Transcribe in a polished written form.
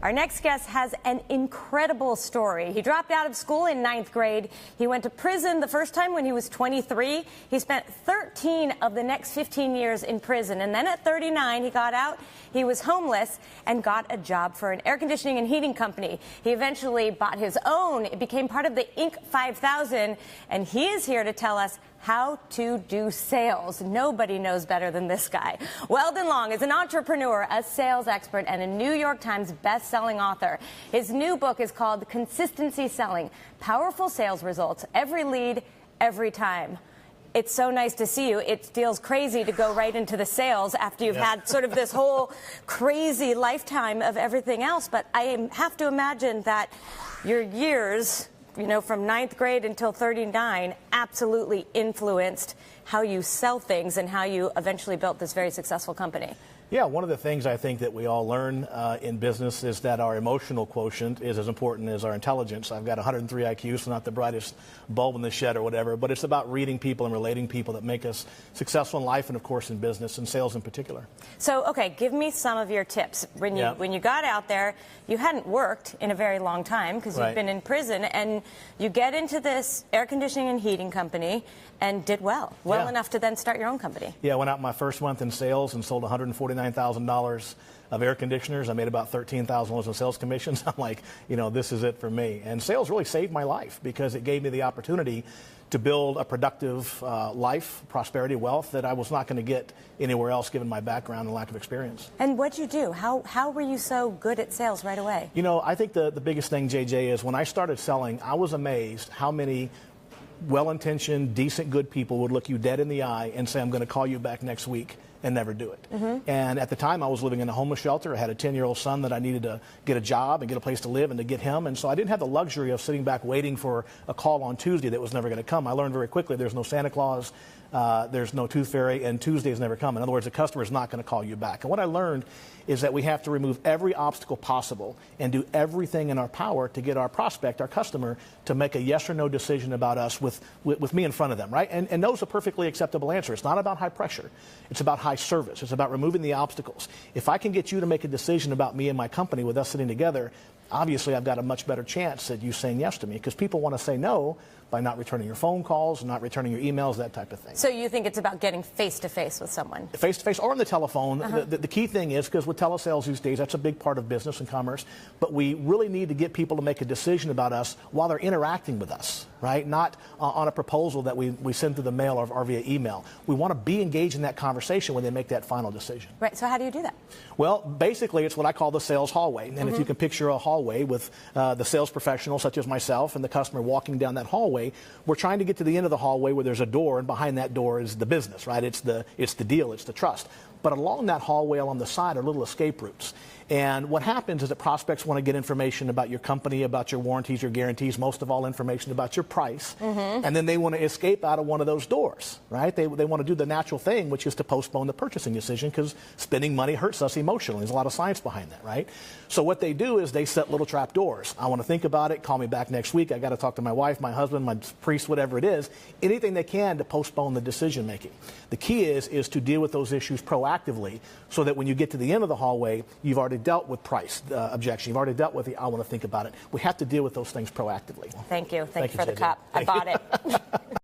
Our next guest has an incredible story. He dropped out of school in 9th grade. He went to prison the first time when he was 23. He spent 13 of the next 15 years in prison. And then at 39, he got out. He was homeless and got a job for an air conditioning and heating company. He eventually bought his own. It became part of the Inc. 5000. And he is here to tell us how to do sales. Nobody knows better than this guy. Weldon Long is an entrepreneur, a sales expert, and a New York Times best-selling author. His new book is called Consistency Selling: Powerful Sales Results, Every Lead, Every Time. It's so nice to see you. It feels crazy to go right into the sales after you've had sort of this whole crazy lifetime of everything else. But I have to imagine that your years, you know, from 9th grade until 39, absolutely influenced how you sell things and how you eventually built this very successful company. Yeah, one of the things I think that we all learn in business is that our emotional quotient is as important as our intelligence. I've got 103 IQ, so not the brightest bulb in the shed or whatever, but it's about reading people and relating people that make us successful in life and, of course, in business and sales in particular. So, okay, give me some of your tips. When you got out there, you hadn't worked in a very long time because you've been in prison, and you get into this air conditioning and heating company and did well enough to then start your own company. Yeah, I went out my first month in sales and sold $149,000 of air conditioners. I made about $13,000 in sales commissions. I'm like, you know, this is it for me. And sales really saved my life because it gave me the opportunity to build a productive life, prosperity, wealth that I was not going to get anywhere else given my background and lack of experience. And what'd you do? How were you so good at sales right away? You know, I think the biggest thing, JJ, is when I started selling, I was amazed how many well-intentioned, decent, good people would look you dead in the eye and say, I'm going to call you back next week, and never do it. And at the time, I was living in a homeless shelter. I had a 10-year-old son that I needed to get a job and get a place to live and to get him. And so I didn't have the luxury of sitting back waiting for a call on Tuesday that was never going to come. I learned very quickly there's no Santa Claus, there's no Tooth Fairy, and Tuesdays never come. In other words, the customer is not going to call you back. And what I learned is that we have to remove every obstacle possible and do everything in our power to get our prospect, our customer, to make a yes or no decision about us with me in front of them, right? And no's a perfectly acceptable answer. It's not about high pressure. It's about high service. It's about removing the obstacles. If I can get you to make a decision about me and my company with us sitting together, obviously I've got a much better chance at you saying yes to me, because people want to say no by not returning your phone calls, not returning your emails, that type of thing. So you think it's about getting face-to-face with someone? Face-to-face or on the telephone. The key thing is, because with telesales these days, that's a big part of business and commerce, but we really need to get people to make a decision about us while they're interacting with us, right? Not on a proposal that we send through the mail or via email. We want to be engaged in that conversation when they make that final decision. Right, so how do you do that? Well, basically, it's what I call the sales hallway. And if you can picture a hallway with the sales professional, such as myself, and the customer walking down that hallway, we're trying to get to the end of the hallway where there's a door, and behind that door is the business, right? It's the deal, it's the trust. But along that hallway, along the side, are little escape routes. And what happens is that prospects want to get information about your company, about your warranties, your guarantees, most of all information about your price. And then they want to escape out of one of those doors, right? They want to do the natural thing, which is to postpone the purchasing decision, because spending money hurts us emotionally. There's a lot of science behind that, right? So what they do is they set little trap doors. I want to think about it. Call me back next week. I got to talk to my wife, my husband, my priest, whatever it is. Anything they can to postpone the decision making. The key is to deal with those issues proactively, so that when you get to the end of the hallway, you've already dealt with price objection. You've already dealt with the I want to think about it. We have to deal with those things proactively. Thank you. Thank you for the cup. I bought it.